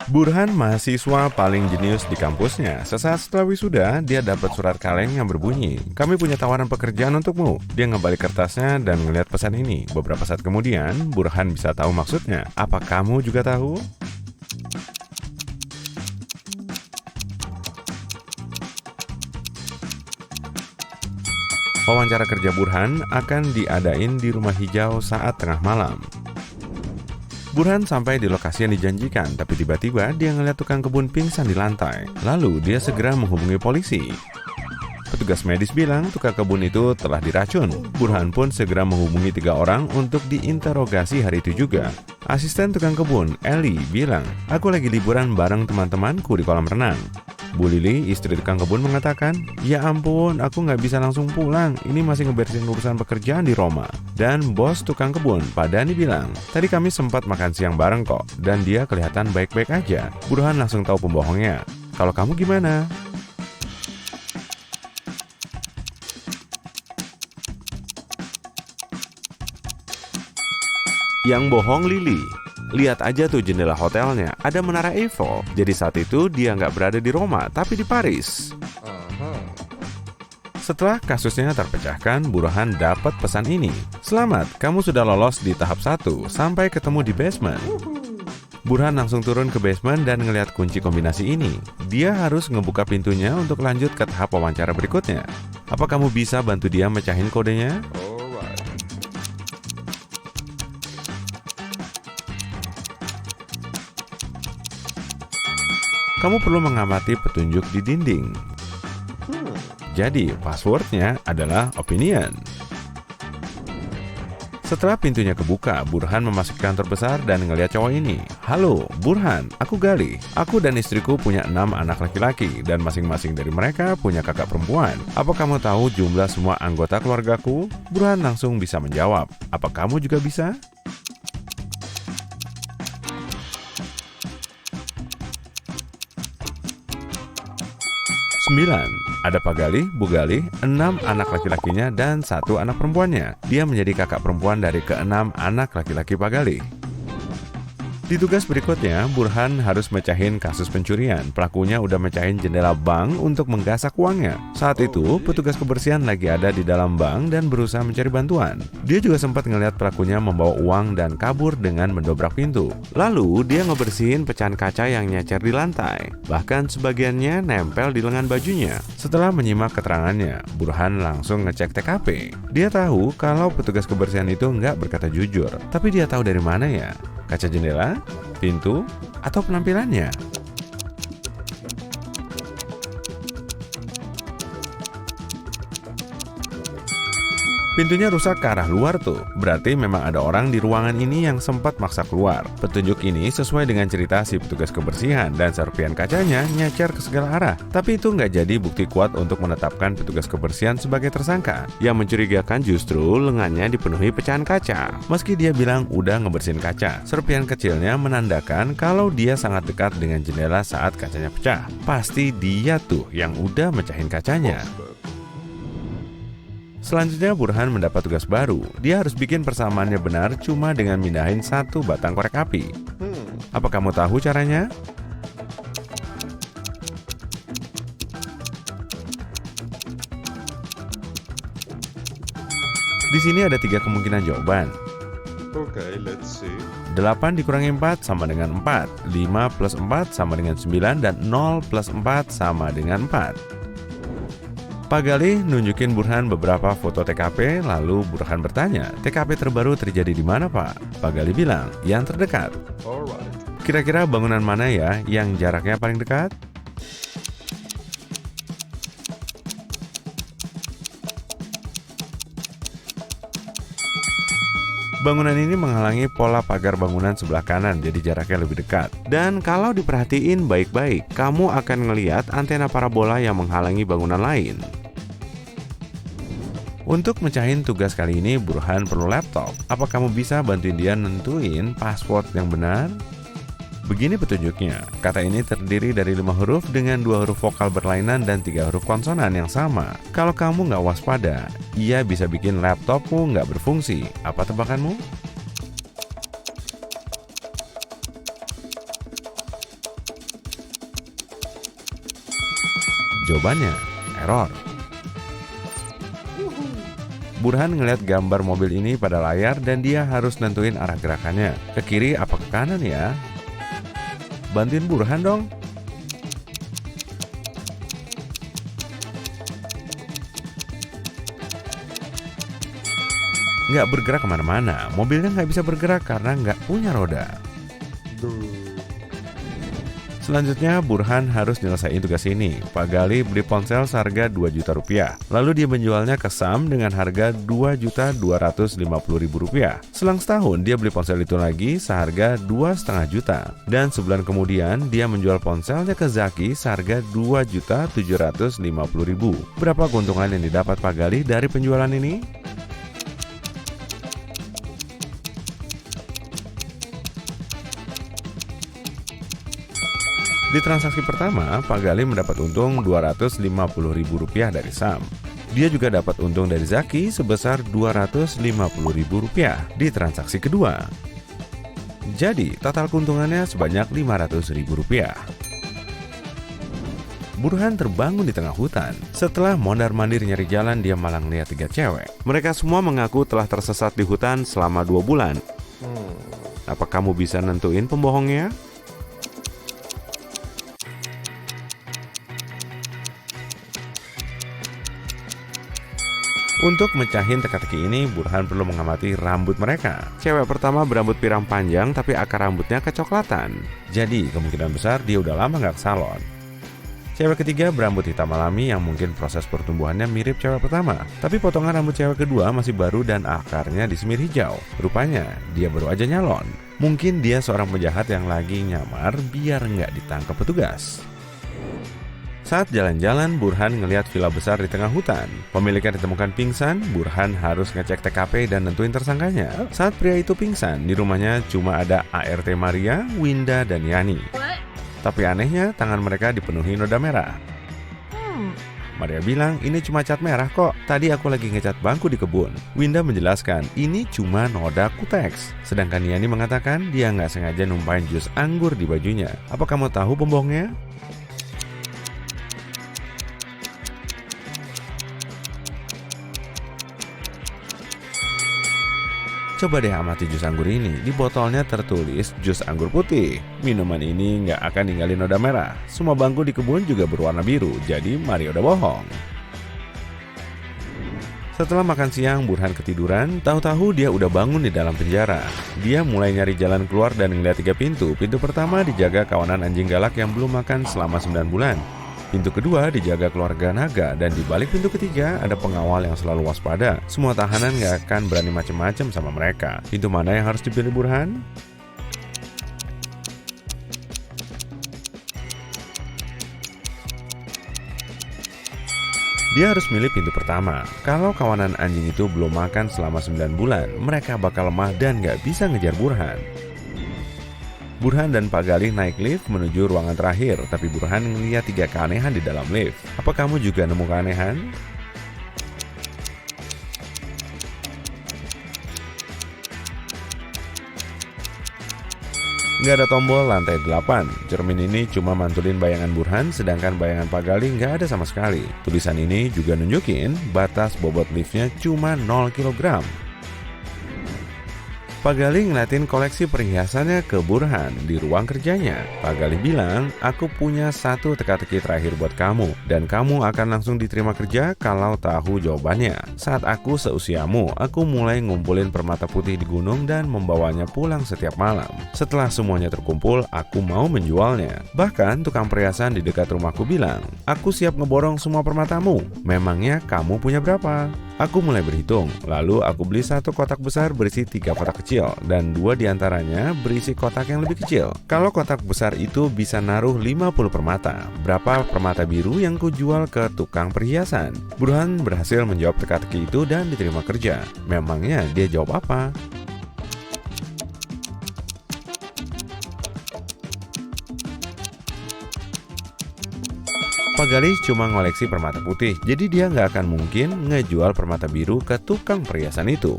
Burhan mahasiswa paling jenius di kampusnya. Sesaat setelah wisuda, dia dapat surat kaleng yang berbunyi, "Kami punya tawaran pekerjaan untukmu." Dia ngebalik kertasnya dan ngeliat pesan ini. Beberapa saat kemudian, Burhan bisa tahu maksudnya. Apa kamu juga tahu? Wawancara kerja Burhan akan diadain di rumah hijau saat tengah malam. Burhan sampai di lokasi yang dijanjikan, tapi tiba-tiba dia ngeliat tukang kebun pingsan di lantai. Lalu dia segera menghubungi polisi. Petugas medis bilang tukang kebun itu telah diracun. Burhan pun segera menghubungi 3 orang untuk diinterogasi hari itu juga. Asisten tukang kebun, Ellie, bilang, "Aku lagi liburan bareng teman-temanku di kolam renang." Bu Lili, istri tukang kebun, mengatakan, "Ya ampun, aku nggak bisa langsung pulang. Ini masih ngebersihin urusan pekerjaan di Roma." Dan bos tukang kebun, Pak Dani, bilang, "Tadi kami sempat makan siang bareng kok, dan dia kelihatan baik-baik aja." Burhan langsung tahu pembohongnya. Kalau kamu gimana? Yang bohong Lili. Lihat aja tuh jendela hotelnya, ada menara Eiffel. Jadi saat itu dia nggak berada di Roma, tapi di Paris. Setelah kasusnya terpecahkan, Burhan dapat pesan ini. "Selamat, kamu sudah lolos di tahap 1, sampai ketemu di basement." Burhan langsung turun ke basement dan ngelihat kunci kombinasi ini. Dia harus ngebuka pintunya untuk lanjut ke tahap wawancara berikutnya. Apa kamu bisa bantu dia mecahin kodenya? Kamu perlu mengamati petunjuk di dinding. Jadi, passwordnya adalah opinion. Setelah pintunya kebuka, Burhan memasuki kantor besar dan ngeliat cowok ini. "Halo, Burhan, aku Gali. Aku dan istriku punya 6 anak laki-laki, dan masing-masing dari mereka punya kakak perempuan. Apa kamu tahu jumlah semua anggota keluargaku?" Burhan langsung bisa menjawab. Apa kamu juga bisa? 9. Ada Pak Gali, Bu Gali, 6 anak laki-lakinya, dan 1 anak perempuannya. Dia menjadi kakak perempuan dari ke-6 anak laki-laki Pak Gali. Di tugas berikutnya, Burhan harus mecahin kasus pencurian. Pelakunya udah mecahin jendela bank untuk menggasak uangnya. Saat itu, petugas kebersihan lagi ada di dalam bank dan berusaha mencari bantuan. Dia juga sempat ngelihat pelakunya membawa uang dan kabur dengan mendobrak pintu. Lalu, dia ngebersihin pecahan kaca yang nyecer di lantai. Bahkan sebagiannya nempel di lengan bajunya. Setelah menyimak keterangannya, Burhan langsung ngecek TKP. Dia tahu kalau petugas kebersihan itu nggak berkata jujur. Tapi dia tahu dari mana ya? Kaca jendela, pintu, atau penampilannya? Pintunya rusak ke arah luar tuh, berarti memang ada orang di ruangan ini yang sempat maksa keluar. Petunjuk ini sesuai dengan cerita si petugas kebersihan dan serpian kacanya nyecer ke segala arah. Tapi itu nggak jadi bukti kuat untuk menetapkan petugas kebersihan sebagai tersangka. Yang mencurigakan justru lengannya dipenuhi pecahan kaca. Meski dia bilang udah ngebersihin kaca, serpian kecilnya menandakan kalau dia sangat dekat dengan jendela saat kacanya pecah. Pasti dia tuh yang udah mecahin kacanya. Selanjutnya Burhan mendapat tugas baru. Dia harus bikin persamaannya benar cuma dengan mindahin 1 batang korek api. Apa kamu tahu caranya? Di sini ada 3 kemungkinan jawaban. Okay, let's see. 8 dikurangi 4 sama dengan 4. 5 plus 4 sama dengan 9. Dan 0 plus 4 sama dengan 4. Pak Gali nunjukin Burhan beberapa foto TKP, lalu Burhan bertanya, "TKP terbaru terjadi di mana, Pak?" Pak Gali bilang, "Yang terdekat." Alright. Kira-kira bangunan mana ya yang jaraknya paling dekat? Bangunan ini menghalangi pola pagar bangunan sebelah kanan, jadi jaraknya lebih dekat. Dan kalau diperhatiin baik-baik, kamu akan ngelihat antena parabola yang menghalangi bangunan lain. Untuk mecahin tugas kali ini, Burhan perlu laptop. Apa kamu bisa bantuin dia nentuin password yang benar? Begini petunjuknya. Kata ini terdiri dari 5 huruf dengan 2 huruf vokal berlainan dan 3 huruf konsonan yang sama. Kalau kamu nggak waspada, ia bisa bikin laptopmu nggak berfungsi. Apa tebakanmu? Jawabannya, error. Burhan ngeliat gambar mobil ini pada layar dan dia harus nentuin arah gerakannya. Ke kiri apa ke kanan ya? Bantuin Burhan dong. Nggak bergerak kemana-mana, mobilnya nggak bisa bergerak karena nggak punya roda. Selanjutnya, Burhan harus nyelesain tugas ini. Pak Gali beli ponsel seharga 2 juta rupiah. Lalu dia menjualnya ke Sam dengan harga 2.250.000 rupiah. Selang setahun, dia beli ponsel itu lagi seharga 2,5 juta. Dan sebulan kemudian, dia menjual ponselnya ke Zaki seharga 2.750.000. Berapa keuntungan yang didapat Pak Gali dari penjualan ini? Di transaksi pertama, Pak Gali mendapat untung Rp250.000 dari Sam. Dia juga dapat untung dari Zaki sebesar Rp250.000 di transaksi kedua. Jadi, total keuntungannya sebanyak Rp500.000. Burhan terbangun di tengah hutan. Setelah mondar-mandir nyari jalan, dia malah ngeliat 3 cewek. Mereka semua mengaku telah tersesat di hutan selama 2 bulan. Apa kamu bisa nentuin pembohongnya? Untuk mecahin teka-teki ini, Burhan perlu mengamati rambut mereka. Cewek pertama berambut pirang panjang tapi akar rambutnya kecoklatan. Jadi kemungkinan besar dia udah lama nggak ke salon. Cewek ketiga berambut hitam alami yang mungkin proses pertumbuhannya mirip cewek pertama. Tapi potongan rambut cewek kedua masih baru dan akarnya disemir hijau. Rupanya dia baru aja nyalon. Mungkin dia seorang penjahat yang lagi nyamar biar nggak ditangkap petugas. Saat jalan-jalan, Burhan ngelihat villa besar di tengah hutan. Pemiliknya ditemukan pingsan, Burhan harus ngecek TKP dan nentuin tersangkanya. Saat pria itu pingsan, di rumahnya cuma ada ART Maria, Winda, dan Yani. Tapi anehnya, tangan mereka dipenuhi noda merah. Maria bilang, ini cuma cat merah kok. Tadi aku lagi ngecat bangku di kebun. Winda menjelaskan, ini cuma noda kuteks. Sedangkan Yani mengatakan, dia nggak sengaja numpain jus anggur di bajunya. Apa kamu tahu pembohongnya? Coba deh amati jus anggur ini. Di botolnya tertulis jus anggur putih. Minuman ini nggak akan ninggalin noda merah. Semua bangku di kebun juga berwarna biru. Jadi Maria udah bohong. Setelah makan siang, Burhan ketiduran. Tahu-tahu dia udah bangun di dalam penjara. Dia mulai nyari jalan keluar dan ngeliat 3 pintu. Pintu pertama dijaga kawanan anjing galak yang belum makan selama 9 bulan. Pintu kedua dijaga keluarga naga, dan di balik pintu ketiga ada pengawal yang selalu waspada. Semua tahanan gak akan berani macam-macam sama mereka. Pintu mana yang harus dipilih Burhan? Dia harus milih pintu pertama. Kalau kawanan anjing itu belum makan selama 9 bulan, mereka bakal lemah dan gak bisa ngejar Burhan. Burhan dan Pak Gali naik lift menuju ruangan terakhir, tapi Burhan ngeliat 3 keanehan di dalam lift. Apa kamu juga nemu keanehan? Nggak ada tombol lantai 8. Cermin ini cuma mantulin bayangan Burhan, sedangkan bayangan Pak Gali nggak ada sama sekali. Tulisan ini juga nunjukin batas bobot liftnya cuma 0 kg. Pak Gali ngeliatin koleksi perhiasannya ke Burhan di ruang kerjanya. Pak Gali bilang, aku punya 1 teka-teki terakhir buat kamu, dan kamu akan langsung diterima kerja kalau tahu jawabannya. Saat aku seusiamu, aku mulai ngumpulin permata putih di gunung dan membawanya pulang setiap malam. Setelah semuanya terkumpul, aku mau menjualnya. Bahkan tukang perhiasan di dekat rumahku bilang, aku siap ngeborong semua permatamu. Memangnya kamu punya berapa? Aku mulai berhitung, lalu aku beli 1 kotak besar berisi 3 kotak kecil, dan 2 diantaranya berisi kotak yang lebih kecil. Kalau kotak besar itu bisa naruh 50 permata, berapa permata biru yang kujual ke tukang perhiasan? Burhan berhasil menjawab teka-teki itu dan diterima kerja. Memangnya dia jawab apa? Pak Gali cuma ngoleksi permata putih, jadi dia nggak akan mungkin ngejual permata biru ke tukang perhiasan itu.